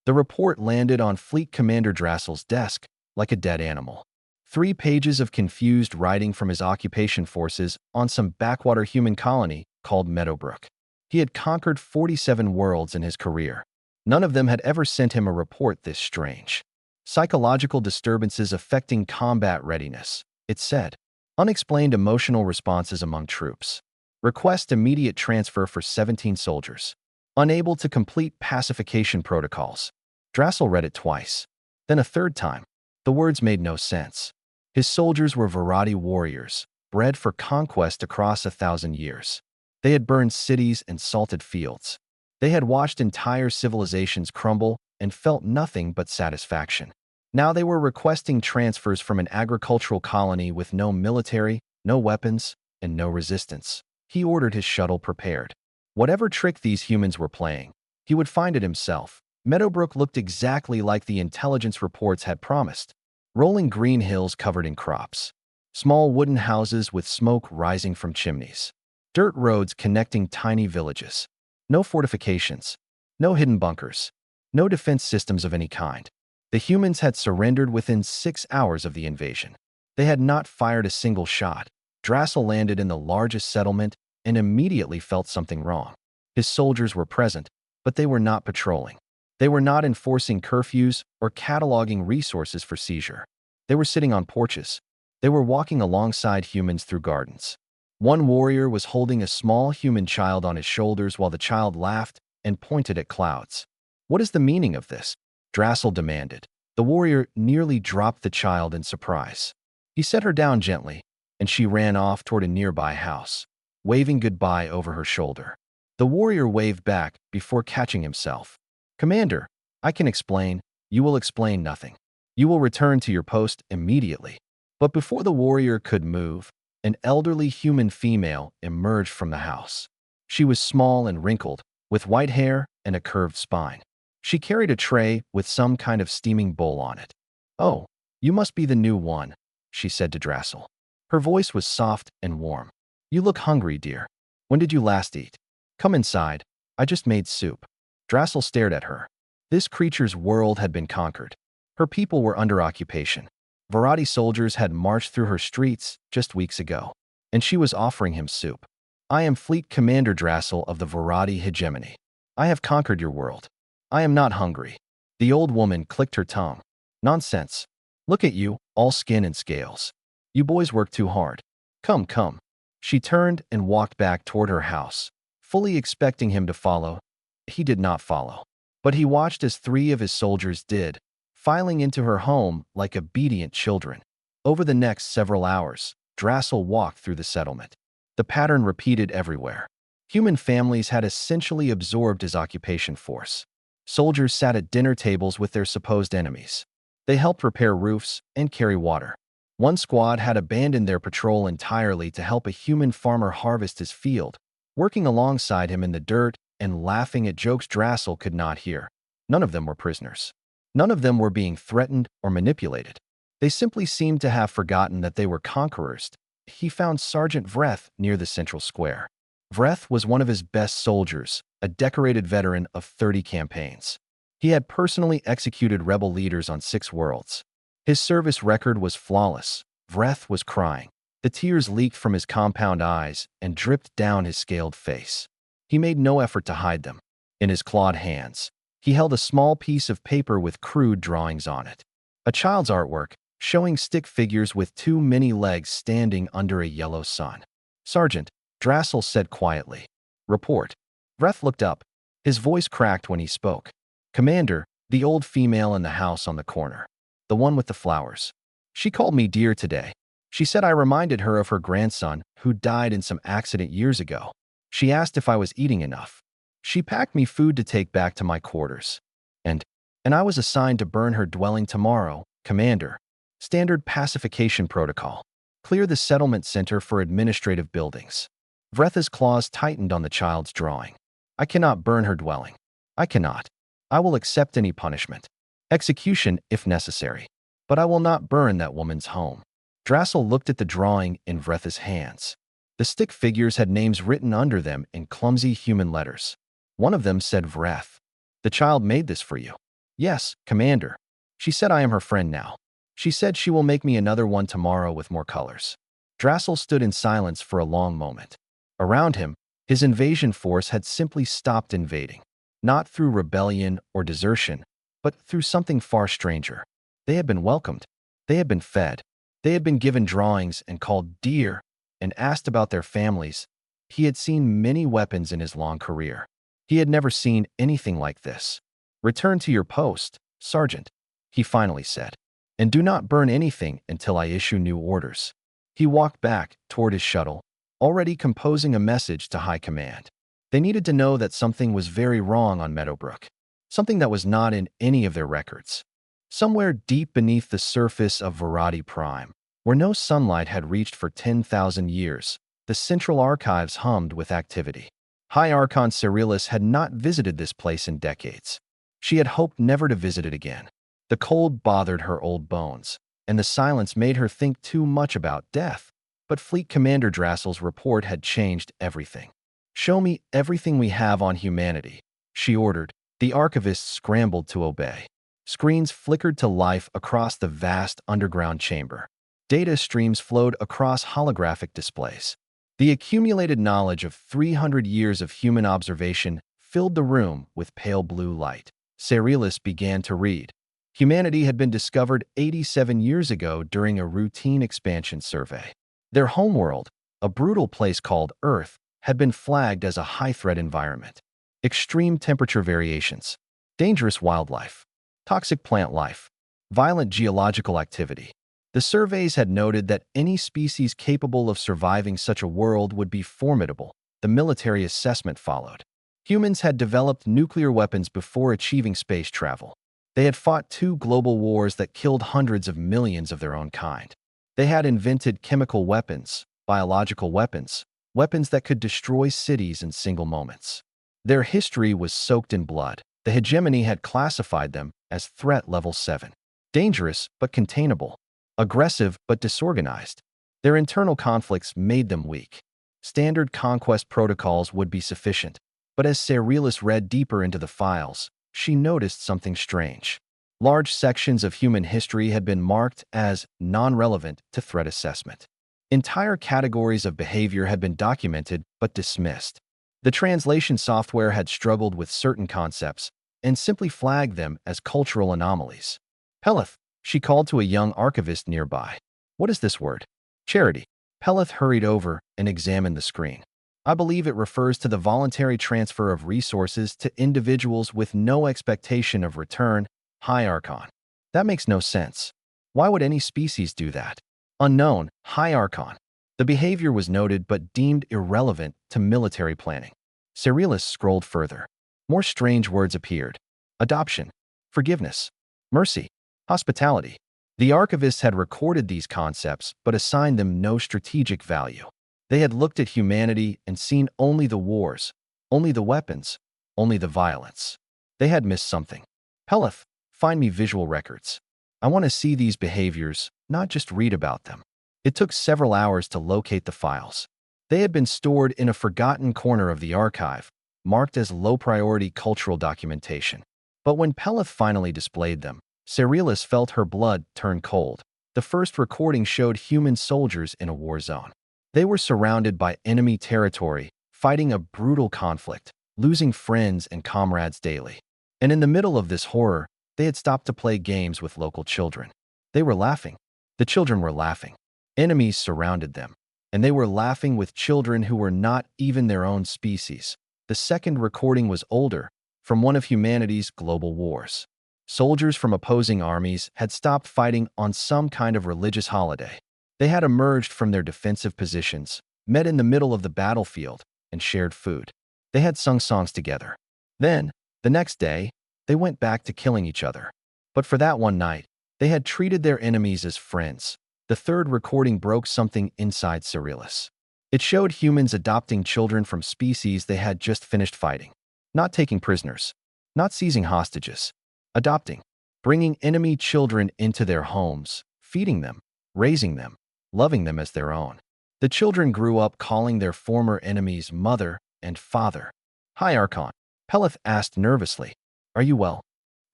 The report landed on Fleet Commander Drassel's desk like a dead animal. 3 pages of confused writing from his occupation forces on some backwater human colony called Meadowbrook. He had conquered 47 worlds in his career. None of them had ever sent him a report this strange. Psychological disturbances affecting combat readiness, it said. Unexplained emotional responses among troops. Request immediate transfer for 17 soldiers. Unable to complete pacification protocols. Drassel read it twice. Then a third time. The words made no sense. His soldiers were Varadi warriors, bred for conquest across 1,000 years. They had burned cities and salted fields. They had watched entire civilizations crumble and felt nothing but satisfaction. Now they were requesting transfers from an agricultural colony with no military, no weapons, and no resistance. He ordered his shuttle prepared. Whatever trick these humans were playing, he would find it himself. Meadowbrook looked exactly like the intelligence reports had promised. Rolling green hills covered in crops. Small wooden houses with smoke rising from chimneys. Dirt roads connecting tiny villages. No fortifications. No hidden bunkers. No defense systems of any kind. The humans had surrendered within 6 hours of the invasion. They had not fired a single shot. Drassel landed in the largest settlement and immediately felt something wrong. His soldiers were present, but they were not patrolling. They were not enforcing curfews or cataloging resources for seizure. They were sitting on porches. They were walking alongside humans through gardens. One warrior was holding a small human child on his shoulders while the child laughed and pointed at clouds. What is the meaning of this? Drassel demanded. The warrior nearly dropped the child in surprise. He set her down gently, and she ran off toward a nearby house, waving goodbye over her shoulder. The warrior waved back before catching himself. Commander, I can explain. You will explain nothing. You will return to your post immediately. But before the warrior could move, an elderly human female emerged from the house. She was small and wrinkled, with white hair and a curved spine. She carried a tray with some kind of steaming bowl on it. "Oh, you must be the new one," she said to Drassel. Her voice was soft and warm. "You look hungry, dear. When did you last eat? Come inside. I just made soup." Drassel stared at her. This creature's world had been conquered. Her people were under occupation. Varadi soldiers had marched through her streets just weeks ago, and she was offering him soup. "I am Fleet Commander Drassel of the Varadi hegemony. I have conquered your world. I am not hungry." The old woman clicked her tongue. "Nonsense. Look at you, all skin and scales. You boys work too hard. Come, come." She turned and walked back toward her house, fully expecting him to follow. He did not follow, but he watched as 3 of his soldiers did, filing into her home like obedient children. Over the next several hours, Drassel walked through the settlement. The pattern repeated everywhere. Human families had essentially absorbed his occupation force. Soldiers sat at dinner tables with their supposed enemies. They helped repair roofs and carry water. One squad had abandoned their patrol entirely to help a human farmer harvest his field, working alongside him in the dirt and laughing at jokes Drassel could not hear. None of them were prisoners. None of them were being threatened or manipulated. They simply seemed to have forgotten that they were conquerors. He found Sergeant Vreth near the central square. Vreth was one of his best soldiers, a decorated veteran of 30 campaigns. He had personally executed rebel leaders on 6 worlds. His service record was flawless. Vreth was crying. The tears leaked from his compound eyes and dripped down his scaled face. He made no effort to hide them. In his clawed hands, he held a small piece of paper with crude drawings on it. A child's artwork, showing stick figures with 2 mini legs standing under a yellow sun. "Sergeant," Drassel said quietly. "Report." Vreth looked up. His voice cracked when he spoke. "Commander," the old female in the house on the corner. The one with the flowers. "She called me dear today. She said I reminded her of her grandson, who died in some accident years ago. She asked if I was eating enough. She packed me food to take back to my quarters. And I was assigned to burn her dwelling tomorrow, Commander. Standard pacification protocol. Clear the settlement center for administrative buildings." Vretha's claws tightened on the child's drawing. "I cannot burn her dwelling. I cannot. I will accept any punishment. Execution if necessary. But I will not burn that woman's home." Drassel looked at the drawing in Vretha's hands. The stick figures had names written under them in clumsy human letters. One of them said Vreth. "The child made this for you." Yes, Commander. She said I am her friend now. She said she will make me another one tomorrow with more colors. Drassel stood in silence for a long moment. Around him, his invasion force had simply stopped invading. Not through rebellion or desertion, but through something far stranger. They had been welcomed. They had been fed. They had been given drawings and called dear and asked about their families. He had seen many weapons in his long career. He had never seen anything like this. "Return to your post, Sergeant," he finally said, "and do not burn anything until I issue new orders." He walked back toward his shuttle, already composing a message to High Command. They needed to know that something was very wrong on Meadowbrook, something that was not in any of their records. Somewhere deep beneath the surface of Verati Prime, where no sunlight had reached for 10,000 years, the central archives hummed with activity. High Archon Cerilis had not visited this place in decades. She had hoped never to visit it again. The cold bothered her old bones, and the silence made her think too much about death. But Fleet Commander Drassel's report had changed everything. "Show me everything we have on humanity," she ordered. The archivists scrambled to obey. Screens flickered to life across the vast underground chamber. Data streams flowed across holographic displays. The accumulated knowledge of 300 years of human observation filled the room with pale blue light. Cerilis began to read. Humanity had been discovered 87 years ago during a routine expansion survey. Their homeworld, a brutal place called Earth, had been flagged as a high-threat environment. Extreme temperature variations, dangerous wildlife, toxic plant life, violent geological activity. The surveys had noted that any species capable of surviving such a world would be formidable. The military assessment followed. Humans had developed nuclear weapons before achieving space travel. They had fought 2 global wars that killed hundreds of millions of their own kind. They had invented chemical weapons, biological weapons, weapons that could destroy cities in single moments. Their history was soaked in blood. The hegemony had classified them as threat level 7. Dangerous but containable. Aggressive but disorganized. Their internal conflicts made them weak. Standard conquest protocols would be sufficient. But as Cerilis read deeper into the files, she noticed something strange. Large sections of human history had been marked as non-relevant to threat assessment. Entire categories of behavior had been documented but dismissed. The translation software had struggled with certain concepts and simply flagged them as cultural anomalies. "Peleth," she called to a young archivist nearby. "What is this word?" "Charity." Peleth hurried over and examined the screen. "I believe it refers to the voluntary transfer of resources to individuals with no expectation of return, High Archon." "That makes no sense. Why would any species do that?" "Unknown, High Archon." The behavior was noted but deemed irrelevant to military planning. Cerilis scrolled further. More strange words appeared. Adoption, forgiveness, mercy, hospitality. The archivists had recorded these concepts but assigned them no strategic value. They had looked at humanity and seen only the wars, only the weapons, only the violence. They had missed something. "Peleth, find me visual records. I want to see these behaviors, not just read about them." It took several hours to locate the files. They had been stored in a forgotten corner of the archive, marked as low-priority cultural documentation. But when Peleth finally displayed them, Cerilis felt her blood turn cold. The first recording showed human soldiers in a war zone. They were surrounded by enemy territory, fighting a brutal conflict, losing friends and comrades daily. And in the middle of this horror, they had stopped to play games with local children. They were laughing. The children were laughing. Enemies surrounded them, and they were laughing with children who were not even their own species. The second recording was older, from one of humanity's global wars. Soldiers from opposing armies had stopped fighting on some kind of religious holiday. They had emerged from their defensive positions, met in the middle of the battlefield, and shared food. They had sung songs together. Then, the next day, they went back to killing each other. But for that one night, they had treated their enemies as friends. The third recording broke something inside Cerilis. It showed humans adopting children from species they had just finished fighting. Not taking prisoners. Not seizing hostages. Adopting. Bringing enemy children into their homes, feeding them, raising them, loving them as their own. The children grew up calling their former enemies mother and father. "Hi, Archon," Peleth asked nervously. "Are you well?"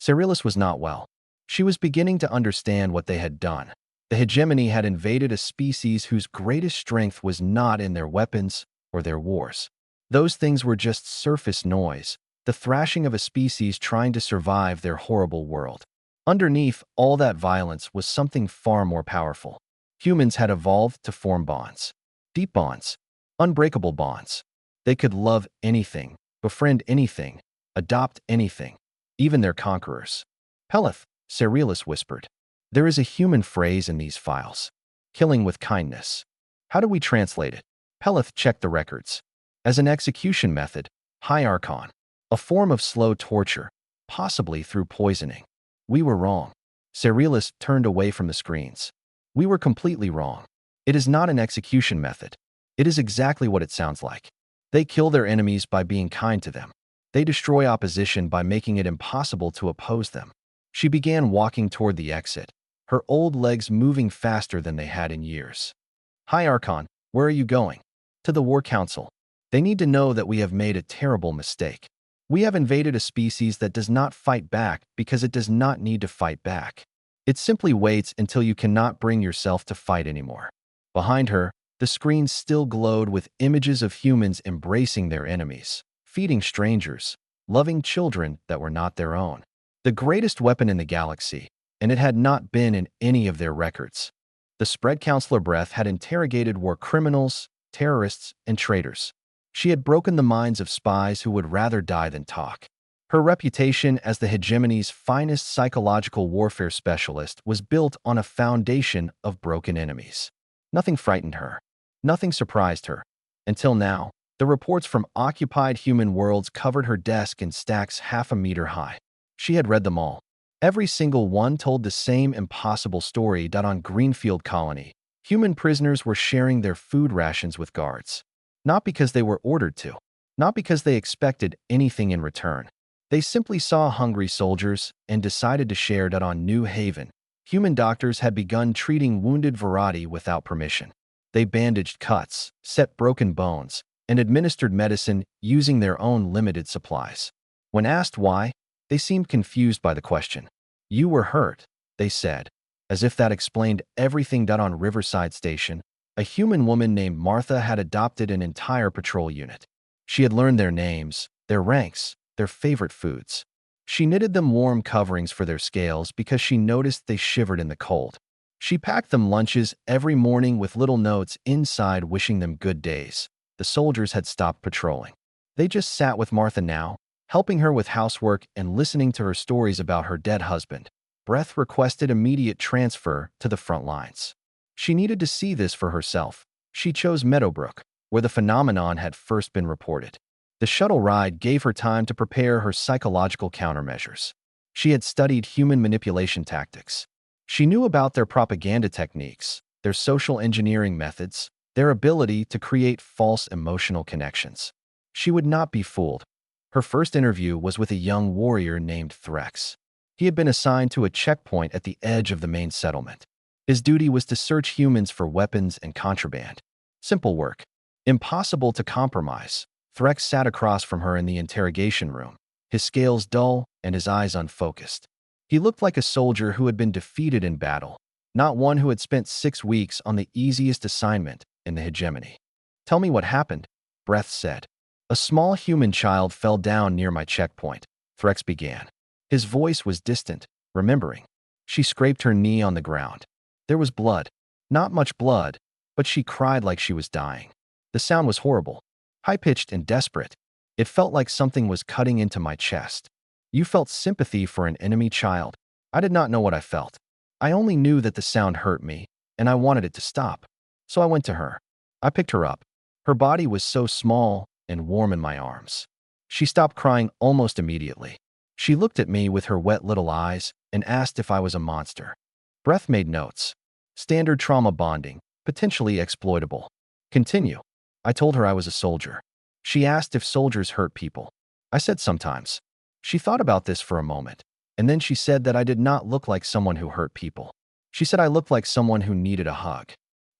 Cyrillus was not well. She was beginning to understand what they had done. The hegemony had invaded a species whose greatest strength was not in their weapons or their wars. Those things were just surface noise, the thrashing of a species trying to survive their horrible world. Underneath all that violence was something far more powerful. Humans had evolved to form bonds. Deep bonds. Unbreakable bonds. They could love anything, befriend anything, adopt anything, even their conquerors. Pelith, Cyrillus whispered. There is a human phrase in these files. Killing with kindness. How do we translate it? Pelith checked the records. As an execution method, hierarchon. A form of slow torture, possibly through poisoning. We were wrong. Cyrillus turned away from the screens. We were completely wrong. It is not an execution method. It is exactly what it sounds like. They kill their enemies by being kind to them. They destroy opposition by making it impossible to oppose them. She began walking toward the exit, her old legs moving faster than they had in years. Hierarchon, where are you going? To the War Council. They need to know that we have made a terrible mistake. We have invaded a species that does not fight back because it does not need to fight back. It simply waits until you cannot bring yourself to fight anymore. Behind her, the screen still glowed with images of humans embracing their enemies, feeding strangers, loving children that were not their own. The greatest weapon in the galaxy, and it had not been in any of their records. The spread counselor Breath had interrogated war criminals, terrorists, and traitors. She had broken the minds of spies who would rather die than talk. Her reputation as the hegemony's finest psychological warfare specialist was built on a foundation of broken enemies. Nothing frightened her. Nothing surprised her. Until now, the reports from occupied human worlds covered her desk in stacks half a meter high. She had read them all. Every single one told the same impossible story that on Greenfield Colony, human prisoners were sharing their food rations with guards. Not because they were ordered to. Not because they expected anything in return. They simply saw hungry soldiers and decided to share that on New Haven. Human doctors had begun treating wounded Verati without permission. They bandaged cuts, set broken bones, and administered medicine using their own limited supplies. When asked why, they seemed confused by the question. You were hurt, they said, as if that explained everything done on Riverside Station. A human woman named Martha had adopted an entire patrol unit. She had learned their names, their ranks, their favorite foods. She knitted them warm coverings for their scales because she noticed they shivered in the cold. She packed them lunches every morning with little notes inside wishing them good days. The soldiers had stopped patrolling. They just sat with Martha now, helping her with housework and listening to her stories about her dead husband. Breath requested immediate transfer to the front lines. She needed to see this for herself. She chose Meadowbrook, where the phenomenon had first been reported. The shuttle ride gave her time to prepare her psychological countermeasures. She had studied human manipulation tactics. She knew about their propaganda techniques, their social engineering methods, their ability to create false emotional connections. She would not be fooled. Her first interview was with a young warrior named Threx. He had been assigned to a checkpoint at the edge of the main settlement. His duty was to search humans for weapons and contraband. Simple work. Impossible to compromise. Threx sat across from her in the interrogation room, his scales dull and his eyes unfocused. He looked like a soldier who had been defeated in battle, not one who had spent 6 weeks on the easiest assignment in the hegemony. Tell me what happened, Breath said. A small human child fell down near my checkpoint, Threx began. His voice was distant, remembering. She scraped her knee on the ground. There was blood. Not much blood, but she cried like she was dying. The sound was horrible, high-pitched and desperate. It felt like something was cutting into my chest. You felt sympathy for an enemy child. I did not know what I felt. I only knew that the sound hurt me, and I wanted it to stop. So I went to her. I picked her up. Her body was so small and warm in my arms. She stopped crying almost immediately. She looked at me with her wet little eyes and asked if I was a monster. Breath made notes. Standard trauma bonding, potentially exploitable. Continue. I told her I was a soldier. She asked if soldiers hurt people. I said sometimes. She thought about this for a moment, and then she said that I did not look like someone who hurt people. She said I looked like someone who needed a hug.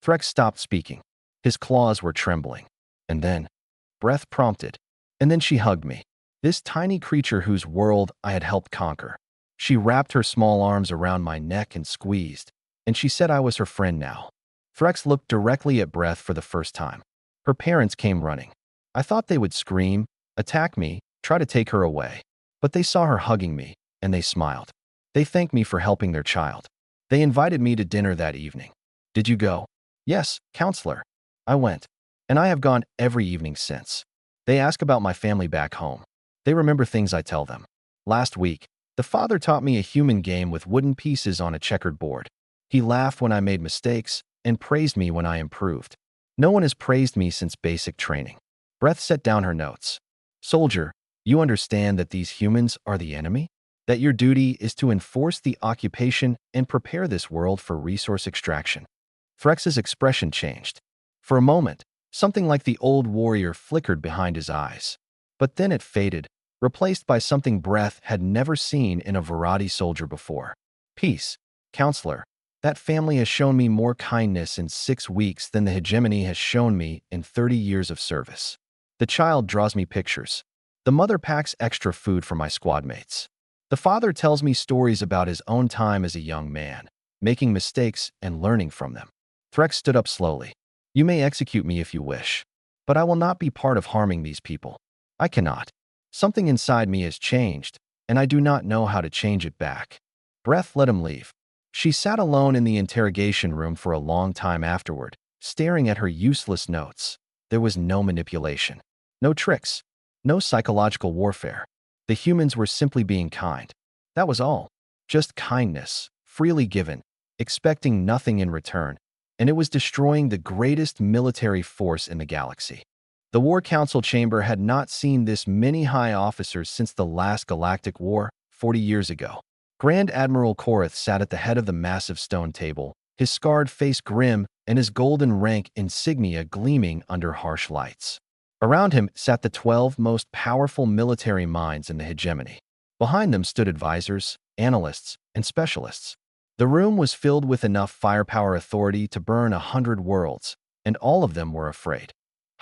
Threx stopped speaking. His claws were trembling. And then, Breath prompted. And then she hugged me. This tiny creature whose world I had helped conquer. She wrapped her small arms around my neck and squeezed, and she said I was her friend now. Threx looked directly at Breath for the first time. Her parents came running. I thought they would scream, attack me, try to take her away. But they saw her hugging me, and they smiled. They thanked me for helping their child. They invited me to dinner that evening. Did you go? Yes, counselor. I went. And I have gone every evening since. They ask about my family back home. They remember things I tell them. Last week, the father taught me a human game with wooden pieces on a checkered board. He laughed when I made mistakes and praised me when I improved. No one has praised me since basic training. Breath set down her notes. Soldier, you understand that these humans are the enemy? That your duty is to enforce the occupation and prepare this world for resource extraction. Threx's expression changed. For a moment, something like the old warrior flickered behind his eyes. But then it faded, replaced by something Breath had never seen in a Varadi soldier before. Peace, counselor. That family has shown me more kindness in 6 weeks than the hegemony has shown me in 30 years of service. The child draws me pictures. The mother packs extra food for my squad mates. The father tells me stories about his own time as a young man, making mistakes and learning from them. Threx stood up slowly. You may execute me if you wish, but I will not be part of harming these people. I cannot. Something inside me has changed, and I do not know how to change it back. Breath let him leave. She sat alone in the interrogation room for a long time afterward, staring at her useless notes. There was no manipulation, no tricks, no psychological warfare. The humans were simply being kind. That was all. Just kindness, freely given, expecting nothing in return, and it was destroying the greatest military force in the galaxy. The War Council chamber had not seen this many high officers since the last Galactic War, 40 years ago. Grand Admiral Korath sat at the head of the massive stone table, his scarred face grim and his golden rank insignia gleaming under harsh lights. Around him sat the 12 most powerful military minds in the hegemony. Behind them stood advisors, analysts, and specialists. The room was filled with enough firepower authority to burn 100 worlds, and all of them were afraid.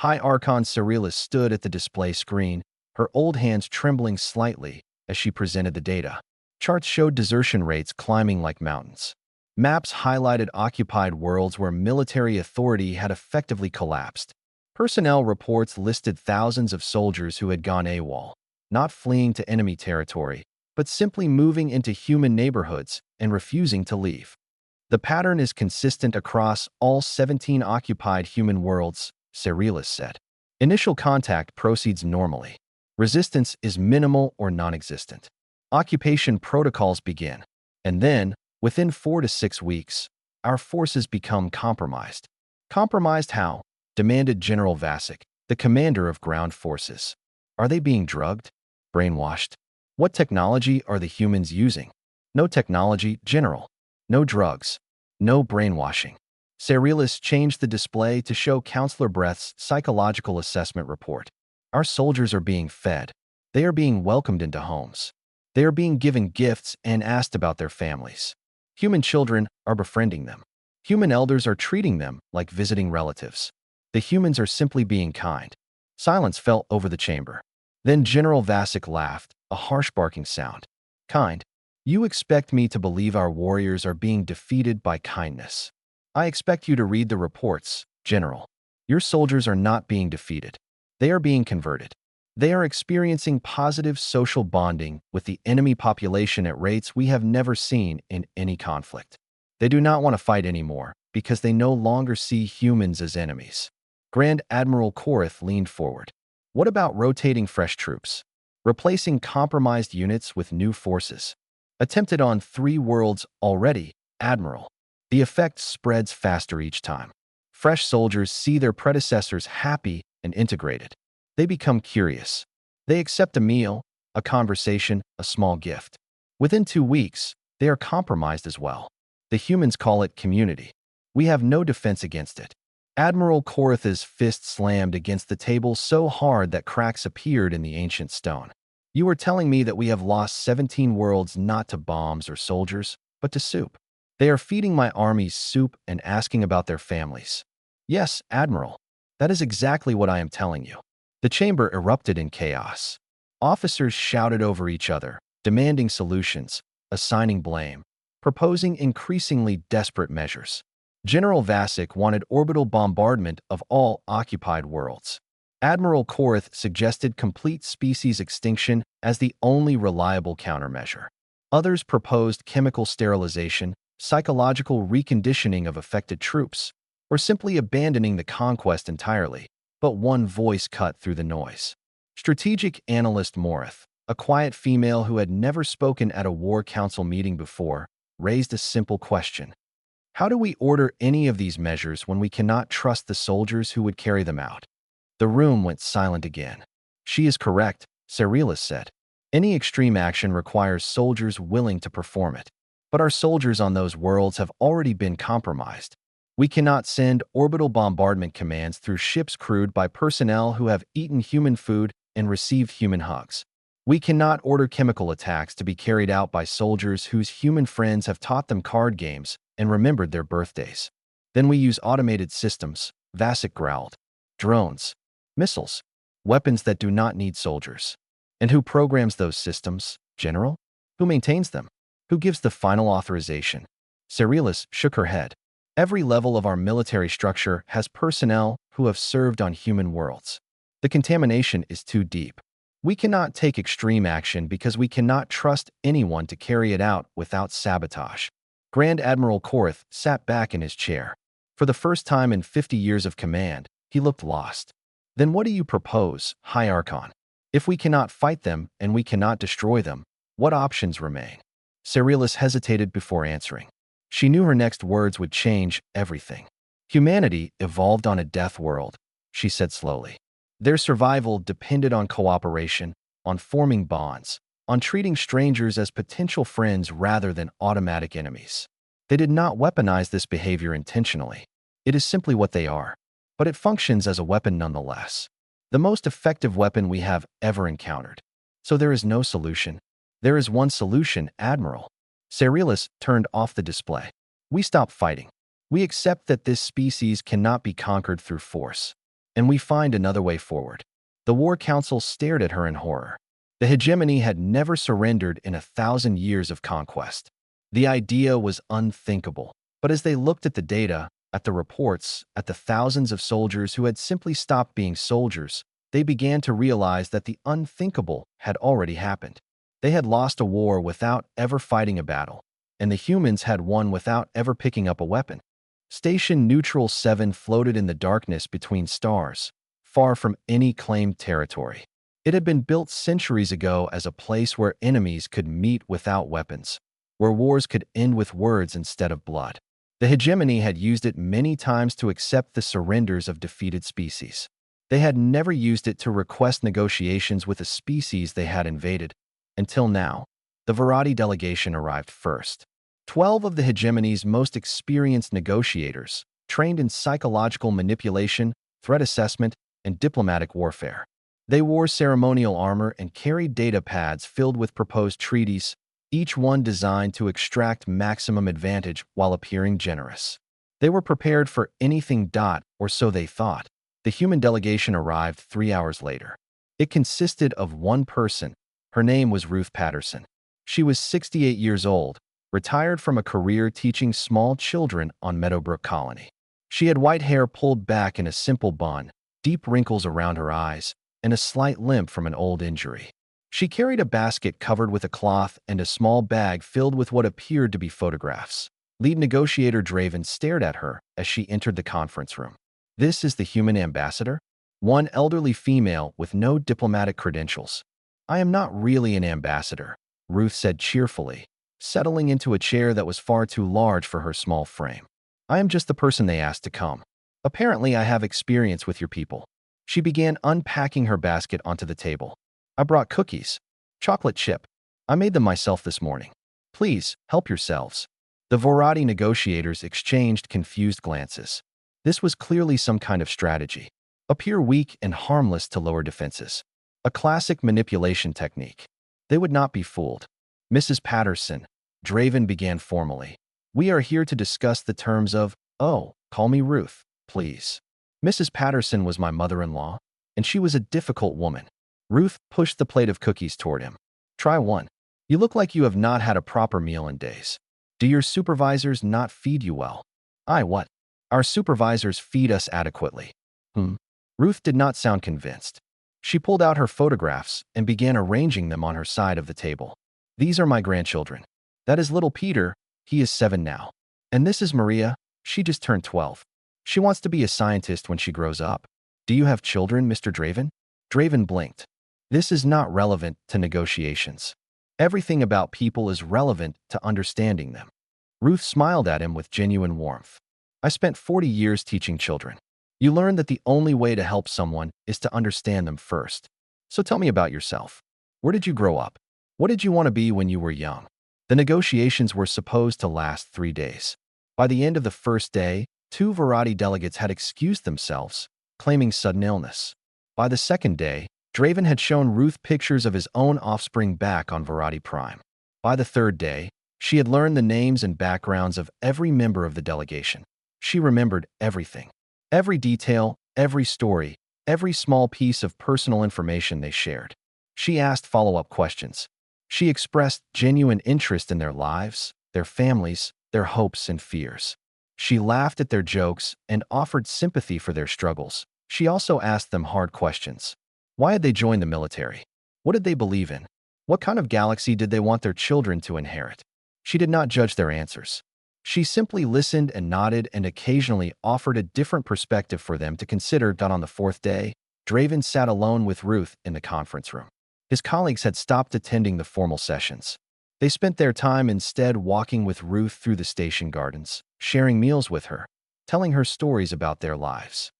High Archon Cerilis stood at the display screen, her old hands trembling slightly as she presented the data. Charts showed desertion rates climbing like mountains. Maps highlighted occupied worlds where military authority had effectively collapsed. Personnel reports listed thousands of soldiers who had gone AWOL, not fleeing to enemy territory, but simply moving into human neighborhoods and refusing to leave. The pattern is consistent across all 17 occupied human worlds, Cerilis said. Initial contact proceeds normally. Resistance is minimal or non-existent. Occupation protocols begin, and then, within 4 to 6 weeks, our forces become compromised. Compromised how? Demanded General Vasic, the commander of ground forces. Are they being drugged? Brainwashed? What technology are the humans using? No technology, General. No drugs. No brainwashing. Cerilis changed the display to show Counselor Breath's psychological assessment report. Our soldiers are being fed. They are being welcomed into homes. They are being given gifts and asked about their families. Human children are befriending them. Human elders are treating them like visiting relatives. The humans are simply being kind. Silence fell over the chamber. Then General Vasic laughed, a harsh barking sound. Kind? You expect me to believe our warriors are being defeated by kindness. I expect you to read the reports, General. Your soldiers are not being defeated. They are being converted. They are experiencing positive social bonding with the enemy population at rates we have never seen in any conflict. They do not want to fight anymore because they no longer see humans as enemies. Grand Admiral Korath leaned forward. What about rotating fresh troops? Replacing compromised units with new forces? Attempted on 3 worlds already, Admiral. The effect spreads faster each time. Fresh soldiers see their predecessors happy and integrated. They become curious. They accept a meal, a conversation, a small gift. Within 2 weeks, they are compromised as well. The humans call it community. We have no defense against it. Admiral Korath's fist slammed against the table so hard that cracks appeared in the ancient stone. You are telling me that we have lost 17 worlds not to bombs or soldiers, but to soup. They are feeding my armies soup and asking about their families. Yes, Admiral. That is exactly what I am telling you. The chamber erupted in chaos. Officers shouted over each other, demanding solutions, assigning blame, proposing increasingly desperate measures. General Vasek wanted orbital bombardment of all occupied worlds. Admiral Korath suggested complete species extinction as the only reliable countermeasure. Others proposed chemical sterilization, psychological reconditioning of affected troops, or simply abandoning the conquest entirely. But one voice cut through the noise. Strategic analyst Morith, a quiet female who had never spoken at a war council meeting before, raised a simple question. How do we order any of these measures when we cannot trust the soldiers who would carry them out? The room went silent again. She is correct, Cerilis said. Any extreme action requires soldiers willing to perform it. But our soldiers on those worlds have already been compromised. We cannot send orbital bombardment commands through ships crewed by personnel who have eaten human food and received human hugs. We cannot order chemical attacks to be carried out by soldiers whose human friends have taught them card games and remembered their birthdays. Then we use automated systems, Vasek growled. Drones, missiles, weapons that do not need soldiers. And who programs those systems, General? Who maintains them? Who gives the final authorization? Cerilis shook her head. Every level of our military structure has personnel who have served on human worlds. The contamination is too deep. We cannot take extreme action because we cannot trust anyone to carry it out without sabotage. Grand Admiral Korath sat back in his chair. For the first time in 50 years of command, he looked lost. Then what do you propose, High Archon? If we cannot fight them and we cannot destroy them, what options remain? Cerilis hesitated before answering. She knew her next words would change everything. Humanity evolved on a death world, she said slowly. Their survival depended on cooperation, on forming bonds, on treating strangers as potential friends rather than automatic enemies. They did not weaponize this behavior intentionally. It is simply what they are. But it functions as a weapon nonetheless. The most effective weapon we have ever encountered. So there is no solution. There is one solution, Admiral. Cerilis turned off the display. We stop fighting. We accept that this species cannot be conquered through force. And we find another way forward. The War Council stared at her in horror. The hegemony had never surrendered in 1,000 years of conquest. The idea was unthinkable. But as they looked at the data, at the reports, at the thousands of soldiers who had simply stopped being soldiers, they began to realize that the unthinkable had already happened. They had lost a war without ever fighting a battle, and the humans had won without ever picking up a weapon. Station Neutral 7 floated in the darkness between stars, far from any claimed territory. It had been built centuries ago as a place where enemies could meet without weapons, where wars could end with words instead of blood. The hegemony had used it many times to accept the surrenders of defeated species. They had never used it to request negotiations with a species they had invaded. Until now, the Varadi delegation arrived first. 12 of the hegemony's most experienced negotiators, trained in psychological manipulation, threat assessment, and diplomatic warfare. They wore ceremonial armor and carried data pads filled with proposed treaties, each one designed to extract maximum advantage while appearing generous. They were prepared for anything, or so they thought. The human delegation arrived 3 hours later. It consisted of one person. Her name was Ruth Patterson. She was 68 years old, retired from a career teaching small children on Meadowbrook Colony. She had white hair pulled back in a simple bun, deep wrinkles around her eyes, and a slight limp from an old injury. She carried a basket covered with a cloth and a small bag filled with what appeared to be photographs. Lead negotiator Draven stared at her as she entered the conference room. This is the human ambassador? One elderly female with no diplomatic credentials. I am not really an ambassador, Ruth said cheerfully, settling into a chair that was far too large for her small frame. I am just the person they asked to come. Apparently, I have experience with your people. She began unpacking her basket onto the table. I brought cookies. Chocolate chip. I made them myself this morning. Please, help yourselves. The Vorati negotiators exchanged confused glances. This was clearly some kind of strategy. Appear weak and harmless to lower defenses. A classic manipulation technique. They would not be fooled. Mrs. Patterson, Draven began formally. We are here to discuss the terms of, call me Ruth, please. Mrs. Patterson was my mother-in-law, and she was a difficult woman. Ruth pushed the plate of cookies toward him. Try one. You look like you have not had a proper meal in days. Do your supervisors not feed you well? What? Our supervisors feed us adequately. Hmm. Ruth did not sound convinced. She pulled out her photographs and began arranging them on her side of the table. These are my grandchildren. That is little Peter, he is 7 now. And this is Maria, she just turned 12. She wants to be a scientist when she grows up. Do you have children, Mr. Draven? Draven blinked. This is not relevant to negotiations. Everything about people is relevant to understanding them. Ruth smiled at him with genuine warmth. I spent 40 years teaching children. You learn that the only way to help someone is to understand them first. So tell me about yourself. Where did you grow up? What did you want to be when you were young? The negotiations were supposed to last 3 days. By the end of the first day, 2 Variety delegates had excused themselves, claiming sudden illness. By the second day, Draven had shown Ruth pictures of his own offspring back on Variety Prime. By the third day, she had learned the names and backgrounds of every member of the delegation. She remembered everything. Every detail, every story, every small piece of personal information they shared. She asked follow-up questions. She expressed genuine interest in their lives, their families, their hopes and fears. She laughed at their jokes and offered sympathy for their struggles. She also asked them hard questions. Why had they joined the military? What did they believe in? What kind of galaxy did they want their children to inherit? She did not judge their answers. She simply listened and nodded and occasionally offered a different perspective for them to consider. On the fourth day, Draven sat alone with Ruth in the conference room. His colleagues had stopped attending the formal sessions. They spent their time instead walking with Ruth through the station gardens, sharing meals with her, telling her stories about their lives.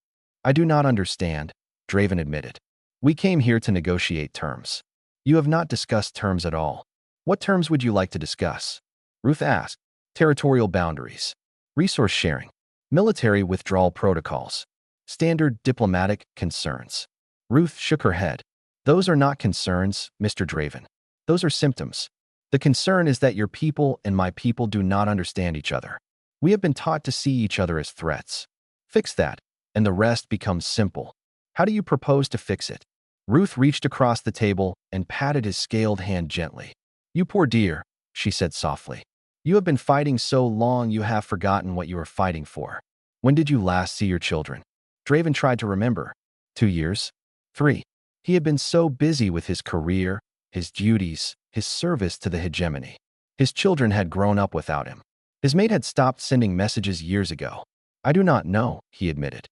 I do not understand, Draven admitted. We came here to negotiate terms. You have not discussed terms at all. What terms would you like to discuss? Ruth asked. Territorial boundaries, resource sharing, military withdrawal protocols, standard diplomatic concerns. Ruth shook her head. Those are not concerns, Mr. Draven. Those are symptoms. The concern is that your people and my people do not understand each other. We have been taught to see each other as threats. Fix that, and the rest becomes simple. How do you propose to fix it? Ruth reached across the table and patted his scaled hand gently. You poor dear, she said softly. You have been fighting so long you have forgotten what you are fighting for. When did you last see your children? Draven tried to remember. 2 years? 3. He had been so busy with his career, his duties, his service to the hegemony. His children had grown up without him. His mate had stopped sending messages years ago. I do not know, he admitted.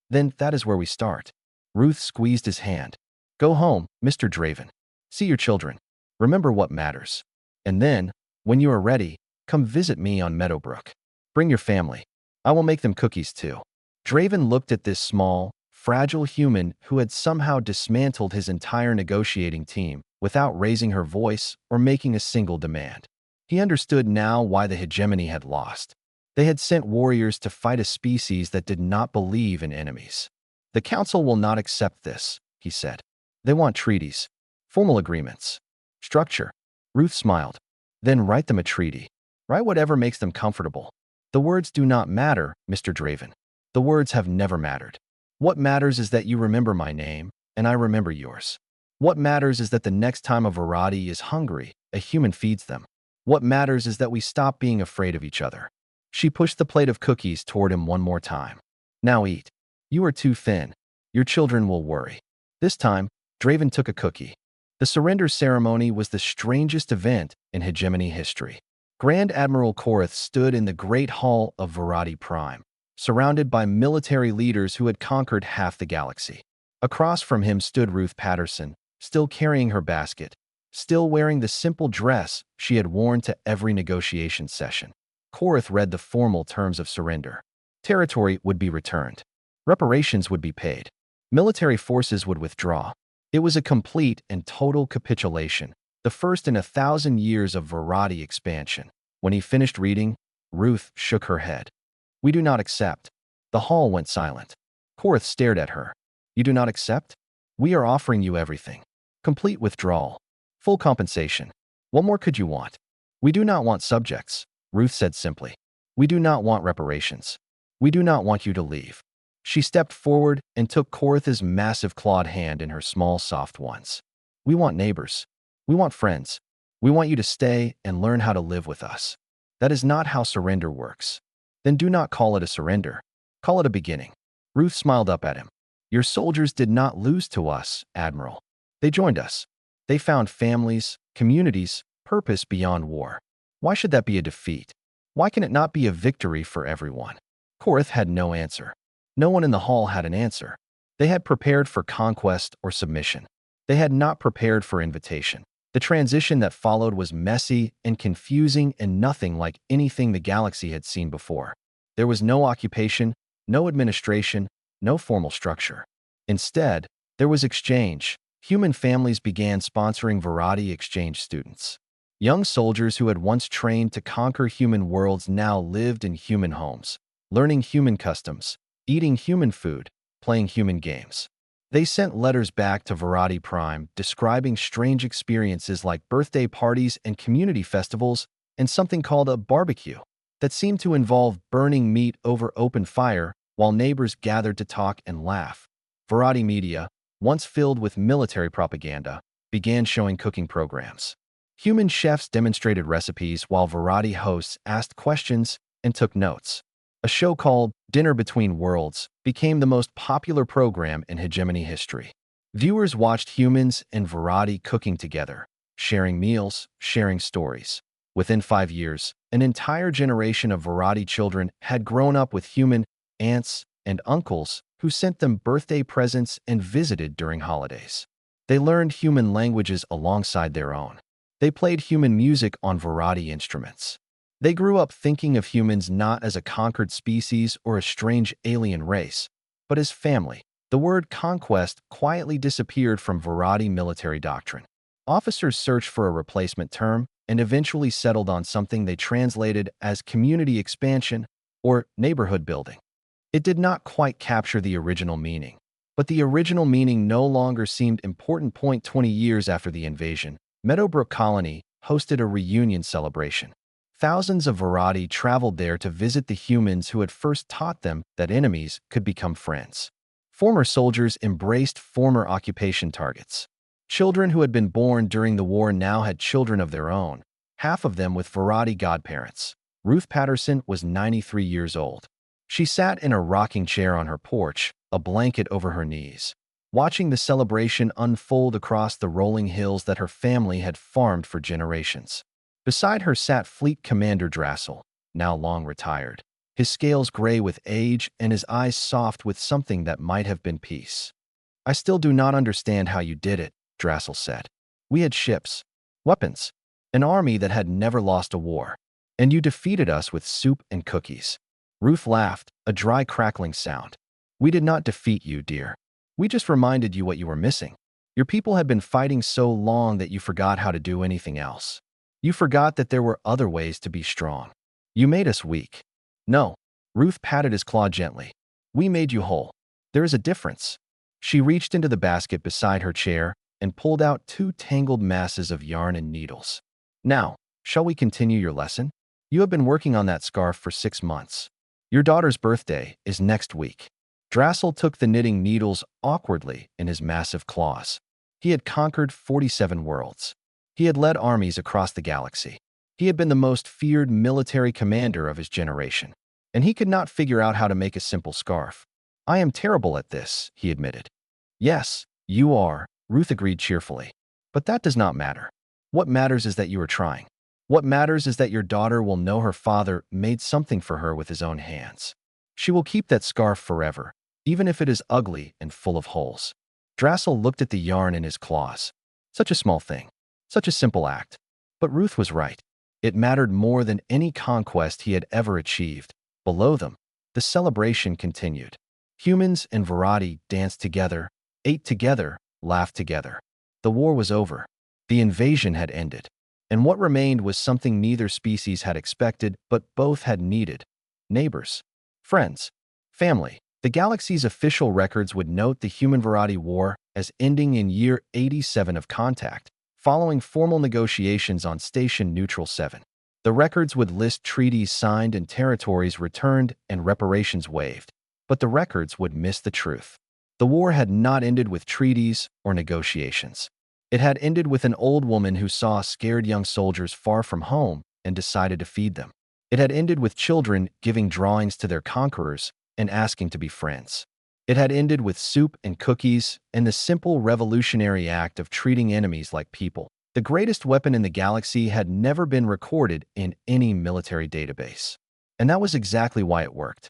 Then that is where we start. Ruth squeezed his hand. Go home, Mr. Draven. See your children. Remember what matters. And then, when you are ready, come visit me on Meadowbrook. Bring your family. I will make them cookies too. Draven looked at this small, fragile human who had somehow dismantled his entire negotiating team without raising her voice or making a single demand. He understood now why the hegemony had lost. They had sent warriors to fight a species that did not believe in enemies. The council will not accept this, he said. They want treaties, formal agreements, structure. Ruth smiled. Then write them a treaty. Write whatever makes them comfortable. The words do not matter, Mr. Draven. The words have never mattered. What matters is that you remember my name, and I remember yours. What matters is that the next time a Variety is hungry, a human feeds them. What matters is that we stop being afraid of each other. She pushed the plate of cookies toward him one more time. Now eat. You are too thin. Your children will worry. This time, Draven took a cookie. The surrender ceremony was the strangest event in hegemony history. Grand Admiral Korath stood in the Great Hall of Variety Prime, surrounded by military leaders who had conquered half the galaxy. Across from him stood Ruth Patterson, still carrying her basket, still wearing the simple dress she had worn to every negotiation session. Korath read the formal terms of surrender. Territory would be returned. Reparations would be paid. Military forces would withdraw. It was a complete and total capitulation, the first in 1,000 years of Variety expansion. When he finished reading, Ruth shook her head. We do not accept. The hall went silent. Korath stared at her. You do not accept? We are offering you everything. Complete withdrawal. Full compensation. What more could you want? We do not want subjects, Ruth said simply. We do not want reparations. We do not want you to leave. She stepped forward and took Korath's massive clawed hand in her small, soft ones. We want neighbors. We want friends. We want you to stay and learn how to live with us. That is not how surrender works. Then do not call it a surrender. Call it a beginning." Ruth smiled up at him. "Your soldiers did not lose to us, Admiral. They joined us. They found families, communities, purpose beyond war. Why should that be a defeat? Why can it not be a victory for everyone?" Korith had no answer. No one in the hall had an answer. They had prepared for conquest or submission. They had not prepared for invitation. The transition that followed was messy and confusing and nothing like anything the galaxy had seen before. There was no occupation, no administration, no formal structure. Instead, there was exchange. Human families began sponsoring Varadi exchange students. Young soldiers who had once trained to conquer human worlds now lived in human homes, learning human customs, eating human food, playing human games. They sent letters back to Varadi Prime describing strange experiences like birthday parties and community festivals and something called a barbecue that seemed to involve burning meat over open fire while neighbors gathered to talk and laugh. Varadi media, once filled with military propaganda, began showing cooking programs. Human chefs demonstrated recipes while Varadi hosts asked questions and took notes. A show called Dinner Between Worlds became the most popular program in hegemony history. Viewers watched humans and Varadi cooking together, sharing meals, sharing stories. Within 5 years, an entire generation of Varadi children had grown up with human aunts and uncles who sent them birthday presents and visited during holidays. They learned human languages alongside their own. They played human music on Varadi instruments. They grew up thinking of humans not as a conquered species or a strange alien race, but as family. The word conquest quietly disappeared from Varadi military doctrine. Officers searched for a replacement term and eventually settled on something they translated as community expansion or neighborhood building. It did not quite capture the original meaning, but the original meaning no longer seemed important. 20 years after the invasion, Meadowbrook Colony hosted a reunion celebration. Thousands of Varadi traveled there to visit the humans who had first taught them that enemies could become friends. Former soldiers embraced former occupation targets. Children who had been born during the war now had children of their own, half of them with Varadi godparents. Ruth Patterson was 93 years old. She sat in a rocking chair on her porch, a blanket over her knees, watching the celebration unfold across the rolling hills that her family had farmed for generations. Beside her sat Fleet Commander Drassel, now long retired, his scales gray with age and his eyes soft with something that might have been peace. "I still do not understand how you did it," Drassel said. "We had ships, weapons, an army that had never lost a war, and you defeated us with soup and cookies." Ruth laughed, a dry crackling sound. "We did not defeat you, dear. We just reminded you what you were missing. Your people had been fighting so long that you forgot how to do anything else. You forgot that there were other ways to be strong. You made us weak." "No." Ruth patted his claw gently. "We made you whole. There is a difference." She reached into the basket beside her chair and pulled out 2 tangled masses of yarn and needles. "Now, shall we continue your lesson? You have been working on that scarf for 6 months. Your daughter's birthday is next week." Drassel took the knitting needles awkwardly in his massive claws. He had conquered 47 worlds. He had led armies across the galaxy. He had been the most feared military commander of his generation, and he could not figure out how to make a simple scarf. "I am terrible at this," he admitted. "Yes, you are," Ruth agreed cheerfully. "But that does not matter. What matters is that you are trying. What matters is that your daughter will know her father made something for her with his own hands. She will keep that scarf forever, even if it is ugly and full of holes." Drassel looked at the yarn in his claws. Such a small thing. Such a simple act. But Ruth was right. It mattered more than any conquest he had ever achieved. Below them, the celebration continued. Humans and Varadi danced together, ate together, laughed together. The war was over. The invasion had ended. And what remained was something neither species had expected, but both had needed: neighbors, friends, family. The galaxy's official records would note the Human-Varadi War as ending in year 87 of contact, following formal negotiations on Station Neutral 7. The records would list treaties signed and territories returned and reparations waived, but the records would miss the truth. The war had not ended with treaties or negotiations. It had ended with an old woman who saw scared young soldiers far from home and decided to feed them. It had ended with children giving drawings to their conquerors and asking to be friends. It had ended with soup and cookies and the simple revolutionary act of treating enemies like people. The greatest weapon in the galaxy had never been recorded in any military database. And that was exactly why it worked.